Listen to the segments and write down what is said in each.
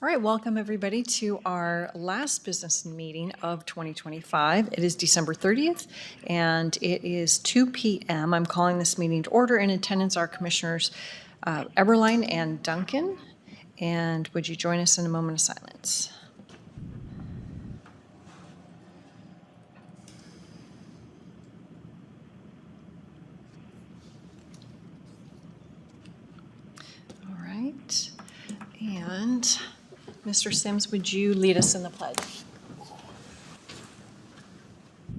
All right, welcome everybody to our last business meeting of 2025. It is December 30th, and it is 2 p.m. I'm calling this meeting to order. In attendance are Commissioners Eberline and Duncan. And would you join us in a moment of silence? All right, and Mr. Sims, would you lead us in the pledge?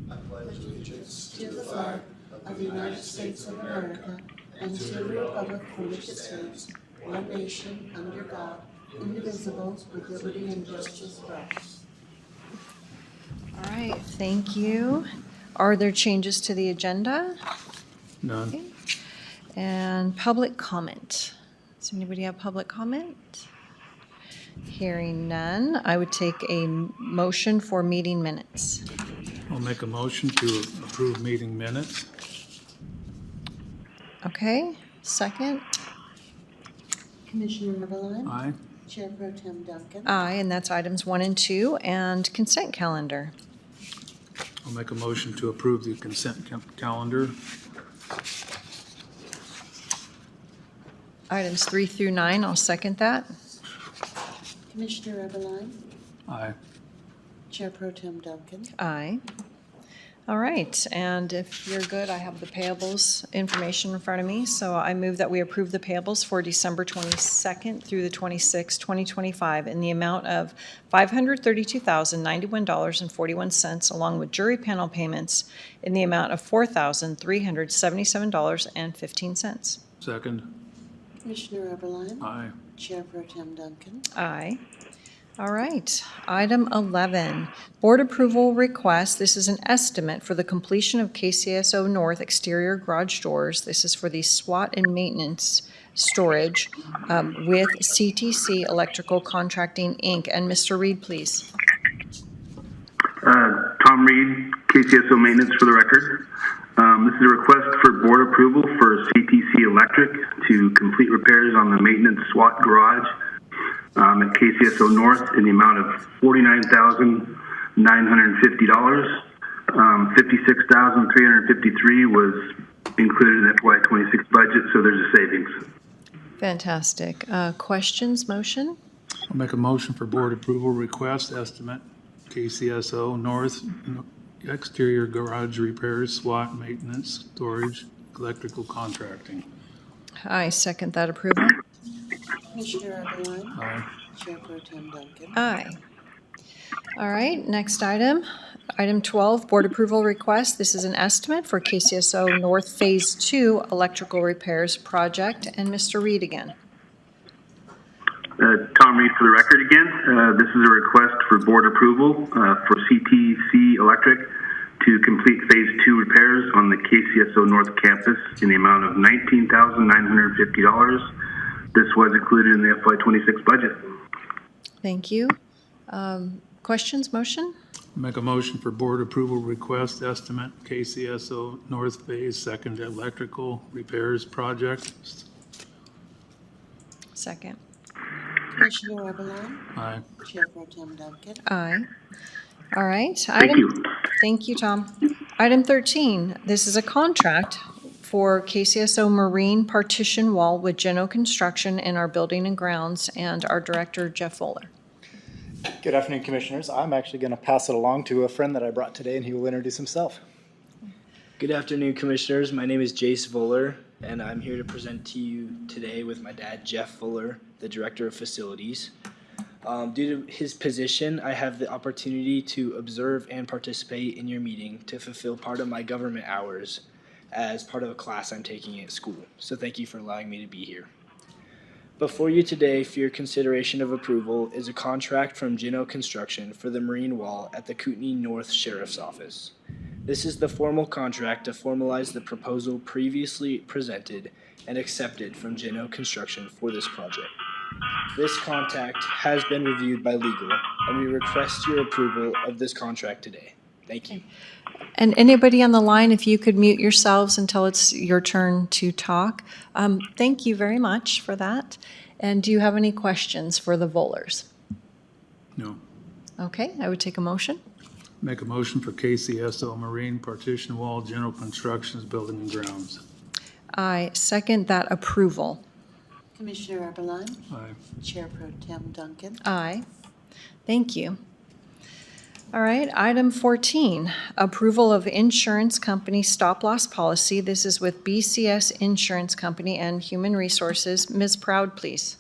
I pledge allegiance to the flag of the United States of America and to the republic for which it stands, one nation, under God, indivisible, with liberty and justice for all. All right, thank you. Are there changes to the agenda? None. Okay. And public comment. Does anybody have public comment? Hearing none, I would take a motion for meeting minutes. I'll make a motion to approve meeting minutes. Okay, second? Commissioner Eberline. Aye. Chair Pro Tem Duncan. Aye, and that's items 1 and 2, and consent calendar. I'll make a motion to approve the consent calendar. Items 3 through 9, I'll second that. Commissioner Eberline. Aye. Chair Pro Tem Duncan. Aye. All right, and if you're good, I have the payables information in front of me. So I move that we approve the payables for December 22nd through the 26th, 2025 in the amount of $532,091.41, along with jury panel payments in the amount of $4,377.15. Second. Commissioner Eberline. Aye. Chair Pro Tem Duncan. Aye. All right. Item 11, board approval request. This is an estimate for the completion of KCSO North exterior garage doors. This is for the SWAT and maintenance storage with CTC Electrical Contracting, Inc. And Mr. Reed, please. Tom Reed, KCSO Maintenance for the record. This is a request for board approval for CTC Electric to complete repairs on the maintenance SWAT garage at KCSO North in the amount of $49,950. $56,353 was included in the FY26 budget, so there's a savings. Fantastic. Questions, motion? I'll make a motion for board approval request estimate KCSO North exterior garage repairs, SWAT maintenance, storage, electrical contracting. I second that approval. Commissioner Eberline. Aye. Chair Pro Tem Duncan. Aye. All right, next item. Item 12, board approval request. This is an estimate for KCSO North Phase 2 electrical repairs project. And Mr. Reed again. Tom Reed for the record again. This is a request for board approval for CTC Electric to complete Phase 2 repairs on the KCSO North campus in the amount of $19,950. This was included in the FY26 budget. Thank you. Questions, motion? Make a motion for board approval request estimate KCSO North Phase 2nd electrical repairs project. Second. Commissioner Eberline. Aye. Chair Pro Tem Duncan. Aye. All right. Thank you. Thank you, Tom. Item 13, this is a contract for KCSO Marine Partition Wall with Ginno Construction in our building and grounds, and our director, Jeff Fuller. Good afternoon, Commissioners. I'm actually going to pass it along to a friend that I brought today, and he will introduce himself. Good afternoon, Commissioners. My name is Jace Fuller, and I'm here to present to you today with my dad, Jeff Fuller, the Director of Facilities. Due to his position, I have the opportunity to observe and participate in your meeting to fulfill part of my government hours as part of a class I'm taking at school. So thank you for allowing me to be here. Before you today for your consideration of approval is a contract from Ginno Construction for the marine wall at the Kootenai North Sheriff's Office. This is the formal contract to formalize the proposal previously presented and accepted from Ginno Construction for this project. This contract has been reviewed by legal, and we request your approval of this contract today. Thank you. And anybody on the line, if you could mute yourselves until it's your turn to talk. Thank you very much for that. And do you have any questions for the Vollers? No. Okay, I would take a motion. Make a motion for KCSO Marine Partition Wall General Constructions Building and Grounds. I second that approval. Commissioner Eberline, Aye. Chair Pro Tem Duncan, Aye. Thank you. All right, item 14, approval of insurance company stop-loss policy. This is with BCS Insurance Company and Human Resources. Ms. Proud, please.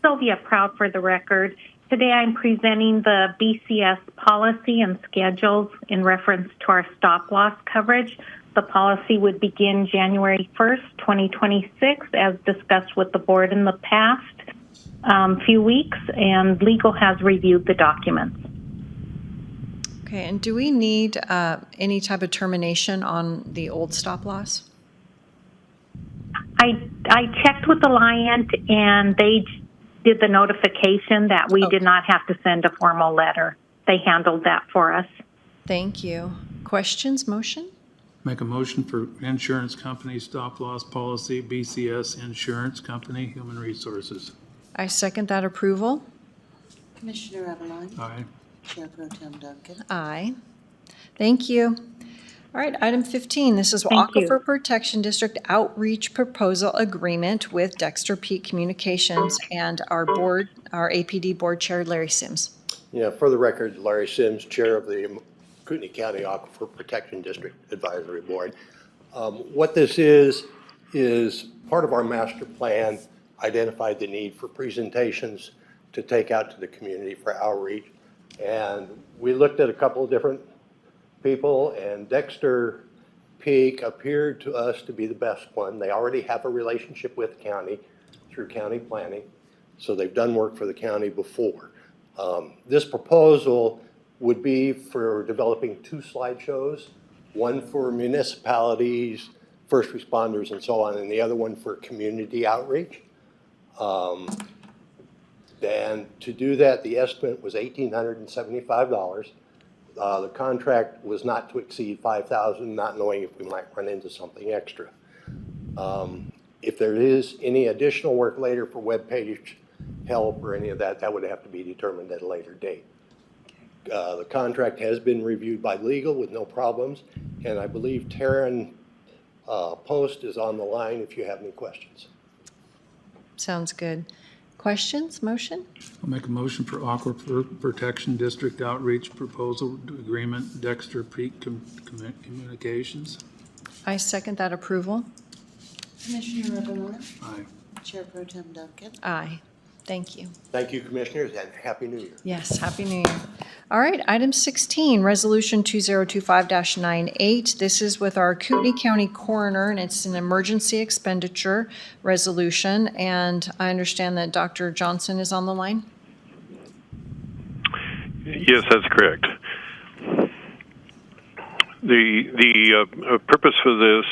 Sylvia Proud for the record. Today I'm presenting the BCS policy and schedules in reference to our stop-loss coverage. The policy would begin January 1st, 2026, as discussed with the board in the past few weeks, and legal has reviewed the documents. Okay, and do we need any type of termination on the old stop-loss? I checked with Alliant, and they did the notification that we did not have to send a formal letter. They handled that for us. Thank you. Questions, motion? Make a motion for insurance company stop-loss policy, BCS Insurance Company, Human Resources. I second that approval. Commissioner Eberline, Aye. Chair Pro Tem Duncan, Aye. Thank you. All right, item 15, this is Thank you. Aquifer Protection District Outreach Proposal Agreement with Dexter Peak Communications and our board, our APD Board Chair, Larry Sims. Yeah, for the record, Larry Sims, Chair of the Kootenai County Aquifer Protection District Advisory Board. What this is part of our master plan identified the need for presentations to take out to the community for outreach. And we looked at a couple of different people, and Dexter Peak appeared to us to be the best one. They already have a relationship with the county through county planning, so they've done work for the county before. This proposal would be for developing 2 slideshows, one for municipalities, first responders, and so on, and the other one for community outreach. And to do that, the estimate was $1,875. The contract was not to exceed $5,000, not knowing if we might run into something extra. If there is any additional work later for webpage help or any of that, that would have to be determined at a later date. The contract has been reviewed by legal with no problems, and I believe Taryn Post is on the line if you have any questions. Sounds good. Questions, motion? I'll make a motion for Aquifer Protection District Outreach Proposal Agreement, Dexter Peak Communications. I second that approval. Commissioner Eberline, Aye. Chair Pro Tem Duncan, Aye. Thank you. Thank you, Commissioners, and Happy New Year. Yes, Happy New Year. All right, item 16, Resolution 2025-98. This is with our Kootenai County Coroner, and it's an emergency expenditure resolution. And I understand that Dr. Johnson is on the line. Yes, that's correct. The purpose for this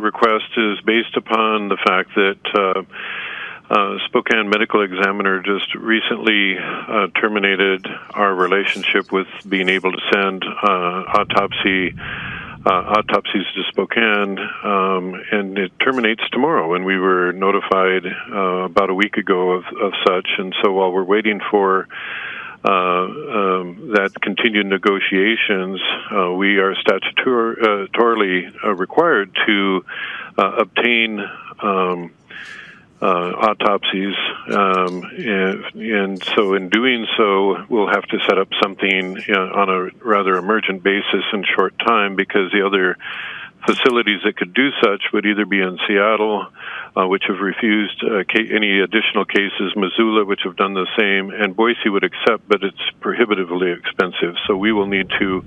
request is based upon the fact that Spokane Medical Examiner just recently terminated our relationship with being able to send autopsies to Spokane, and it terminates tomorrow. And we were notified about a week ago of such. And so while we're waiting for that continued negotiations, we are statutorily required to obtain autopsies, and so in doing so, we'll have to set up something on a rather emergent basis in short time, because the other facilities that could do such would either be in Seattle, which have refused any additional cases, Missoula, which have done the same, and Boise would accept, but it's prohibitively expensive. So we will need to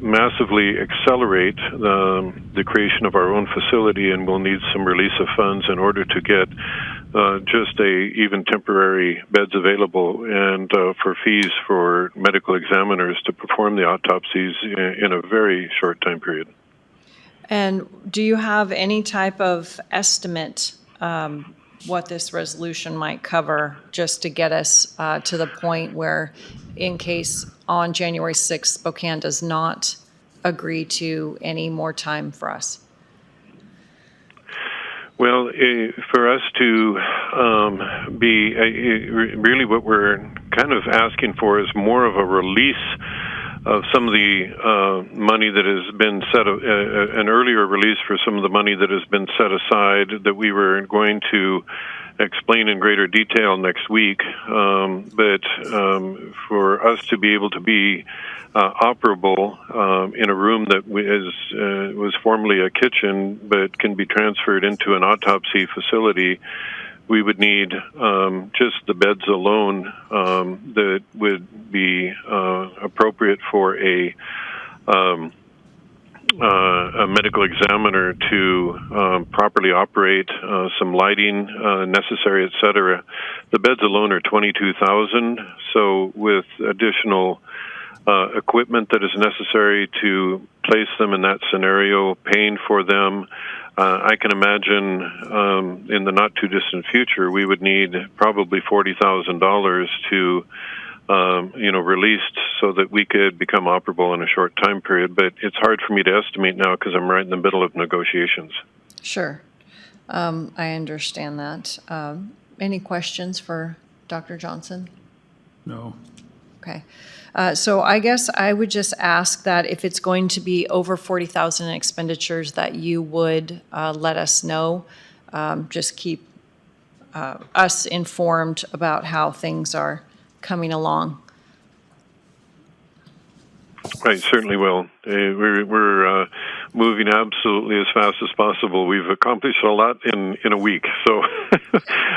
massively accelerate the creation of our own facility, and we'll need some release of funds in order to get just even temporary beds available, and for fees for medical examiners to perform the autopsies in a very short time period. And do you have any type of estimate what this resolution might cover, just to get us to the point where, in case on January 6th, Spokane does not agree to any more time for us? Well, for us to be really what we're kind of asking for is more of a release of some of the money that has been an earlier release for some of the money that has been set aside that we were going to explain in greater detail next week. But for us to be able to be operable in a room that was formerly a kitchen but can be transferred into an autopsy facility, we would need just the beds alone that would be appropriate for a medical examiner to properly operate, some lighting necessary, etc. The beds alone are $22,000. So with additional equipment that is necessary to place them in that scenario, paying for them, I can imagine in the not too distant future we would need probably $40,000 to released so that we could become operable in a short time period. But it's hard for me to estimate now because I'm right in the middle of negotiations. Sure. I understand that. Any questions for Dr. Johnson? No. Okay. So I guess I would just ask that if it's going to be over 40,000 in expenditures, that you would let us know. Just keep us informed about how things are coming along. I certainly will. We're moving absolutely as fast as possible. We've accomplished a lot in a week, so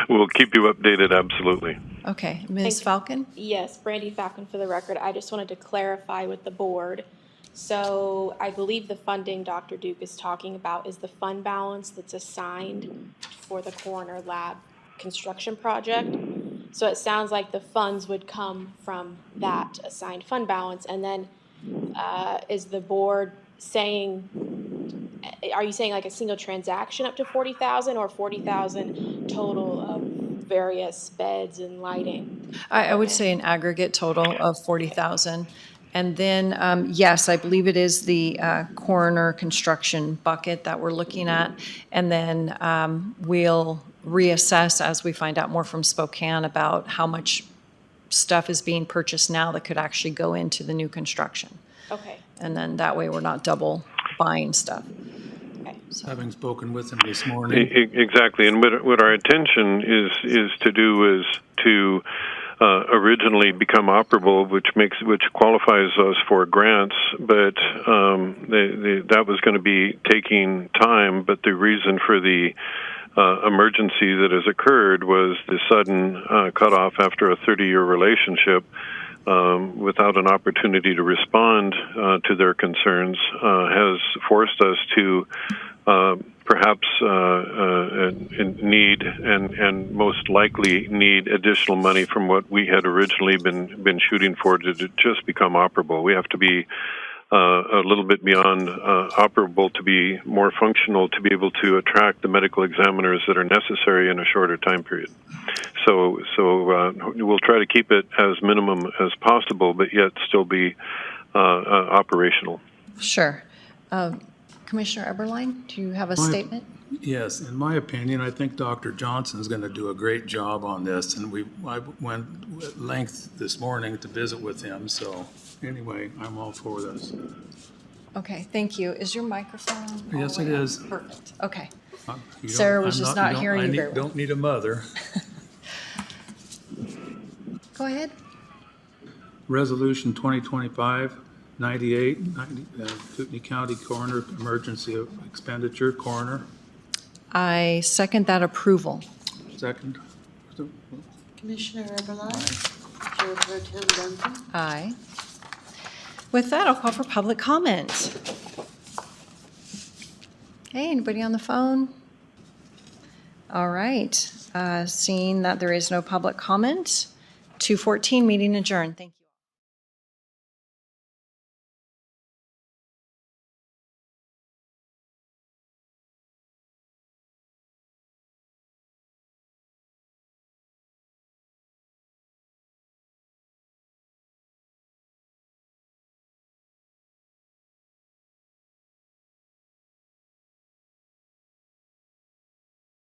we'll keep you updated, absolutely. Okay. Ms. Falcon? Yes, Brandy Falcon for the record. I just wanted to clarify with the board. So I believe the funding Dr. Duke is talking about is the fund balance that's assigned for the coroner lab construction project. So it sounds like the funds would come from that assigned fund balance. And then is the board saying, are you saying like a single transaction up to 40,000 or 40,000 total of various beds and lighting? I would say an aggregate total of 40,000. And then, yes, I believe it is the coroner construction bucket that we're looking at. And then we'll reassess as we find out more from Spokane about how much stuff is being purchased now that could actually go into the new construction. Okay. And then that way we're not double buying stuff. Having spoken with him this morning. Exactly, and what our intention is to do is to originally become operable, which qualifies us for grants, but that was going to be taking time. But the reason for the emergency that has occurred was the sudden cutoff after a 30-year relationship. Without an opportunity to respond to their concerns, has forced us to perhaps need and most likely need additional money from what we had originally been shooting for to just become operable. We have to be a little bit beyond operable to be more functional, to be able to attract the medical examiners that are necessary in a shorter time period. So we'll try to keep it as minimum as possible, but yet still be operational. Sure. Commissioner Eberlein, do you have a statement? Yes, in my opinion, I think Dr. Johnson's going to do a great job on this, and I went at length this morning to visit with him, so anyway, I'm all for this. Okay, thank you. Is your microphone on? Yes, it is. Perfect, okay. You Sarah don't- was I'm just not you don't- hearing I you need- very well. Don't need a mother. Go ahead. Resolution 2025-98, Kootenai County Coroner Emergency Expenditure, Coroner. I second that approval. Second. Commissioner Eberlein. Chair Pro Tem Duncan. Aye. With that, I'll call for public comment. Hey, anybody on the phone? All right. Seeing that there is no public comment, 2:14, meeting adjourned. Thank you.